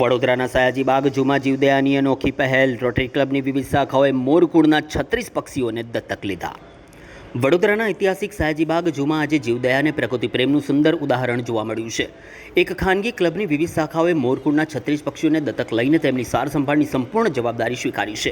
વડોદરાના સયાજીબાગ ઝૂમાં જીવદયાની અનોખી પહેલ. રોટરી ક્લબની વિવિધ શાખાઓએ મોરકુળના 36 પક્ષીઓને દત્તક લીધા. વડોદરાના ઐતિહાસિક સયાજીબાગ ઝૂમાં આજે જીવદયા અને પ્રકૃતિ પ્રેમનું સુંદર ઉદાહરણ જોવા મળ્યું છે. એક ખાનગી ક્લબની વિવિધ શાખાઓએ મોરકુળના 36 પક્ષીઓને દત્તક લઈને તેમની સાર સંભાળની સંપૂર્ણ જવાબદારી સ્વીકારી છે.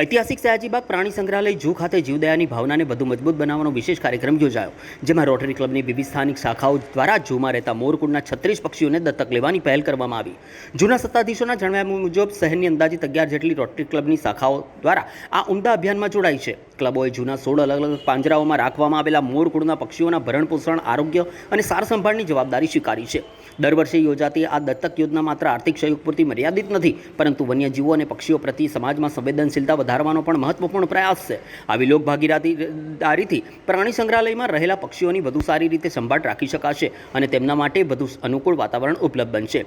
ઐતિહાસિક સયાજીબાગ પ્રાણી સંગ્રહાલય ઝૂ ખાતે જીવદયાની ભાવનાને વધુ મજબૂત બનાવવાનો વિશેષ કાર્યક્રમ યોજાયો, જેમાં રોટરી ક્લબની વિવિધ સ્થાનિક શાખાઓ દ્વારા ઝૂમાં રહેતા મોરકુળના 36 પક્ષીઓને દત્તક લેવાની પહેલ કરવામાં આવી. ઝૂના સત્તાધીશોના જણાવ્યા મુજબ શહેરની અંદાજિત 11 જેટલી રોટરી ક્લબની શાખાઓ દ્વારા આ ઉમદા અભિયાનમાં જોડાઈ છે. ક્લબોએ ઝૂના 16 અલગ અલગ પાંજરાઓમાં રાખવામાં આવેલા મોરકુળના પક્ષીઓના ભરણપોષણ, આરોગ્ય અને સાર સંભાળની જવાબદારી સ્વીકારી છે. દર વર્ષે યોજાતી આ દત્તક યોજના માત્ર આર્થિક સહયોગ પૂરતી મર્યાદિત નથી, પરંતુ વન્યજીવો અને પક્ષીઓ પ્રત્યે સમાજમાં સંવેદનશીલતા વધારવાનો પણ મહત્વપૂર્ણ પ્રયાસ છે. આવી લોકભાગીદારીથી પ્રાણી સંગ્રહાલયમાં રહેલા પક્ષીઓની વધુ સારી રીતે સંભાળ રાખી શકાશે અને તેમના માટે વધુ અનુકૂળ વાતાવરણ ઉપલબ્ધ બનશે.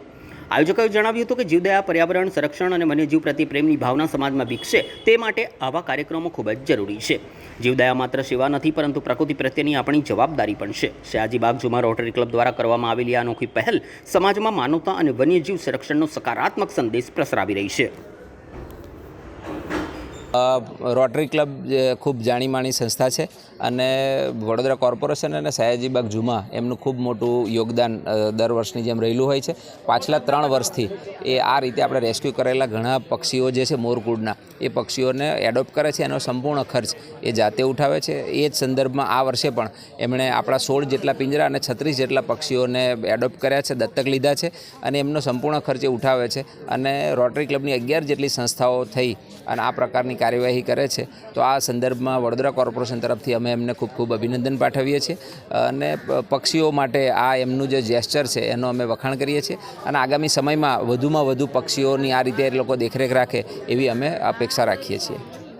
આયોજકોએ જણાવ્યું હતું કે જીવદયા, પર્યાવરણ સંરક્ષણ અને વન્યજીવ પ્રત્યે પ્રેમની ભાવના સમાજમાં વિકસે તે માટે આવા કાર્યક્રમો ખૂબ જ જરૂરી છે. જીવદયા માત્ર સેવા નથી, પરંતુ પ્રકૃતિ પ્રત્યેની આપણી જવાબદારી પણ છે. સયાજીબાગ ઝૂમાં રોટરી ક્લબ દ્વારા કરવામાં આવેલી આ અનોખી પહેલ સમાજમાં માનવતા અને વન્યજીવ સંરક્ષણનો સકારાત્મક સંદેશ પ્રસરાવી રહી છે. રોટરી ક્લબ ખૂબ જાણીમાણી સંસ્થા છે અને વડોદરા કોર્પોરેશન અને સયાજીબાગ ઝૂમાં એમનું ખૂબ મોટું યોગદાન દર વર્ષની જેમ રહેલું હોય છે. પાછલા 3 વર્ષથી એ આ રીતે આપણે રેસ્ક્યુ કરેલા ઘણા પક્ષીઓ જે છે મોરકુળના, એ પક્ષીઓને એડોપ્ટ કરે છે. એનો સંપૂર્ણ ખર્ચ એ જાતે ઉઠાવે છે. એ જ સંદર્ભમાં આ વર્ષે પણ એમણે આપણા 16 જેટલા પિંજરા અને 36 જેટલા પક્ષીઓને એડોપ્ટ કર્યા છે, દત્તક લીધા છે અને એમનો સંપૂર્ણ ખર્ચ એ ઉઠાવે છે. અને રોટરી ક્લબની 11 જેટલી સંસ્થાઓ થઈ અને આ પ્રકારની કાર્યવાહી કરે છે. તો આ સંદર્ભમાં વડોદરા કોર્પોરેશન તરફથી અમે એમને ખૂબ ખૂબ અભિનંદન પાઠવીએ છીએ અને પક્ષીઓ માટે આ એમનું જે જેસ્ચર છે એનો અમે વખાણ કરીએ છીએ અને આગામી સમયમાં વધુમાં વધુ પક્ષીઓની આ રીતે એ લોકો દેખરેખ રાખે એવી અમે અપેક્ષા રાખીએ છીએ.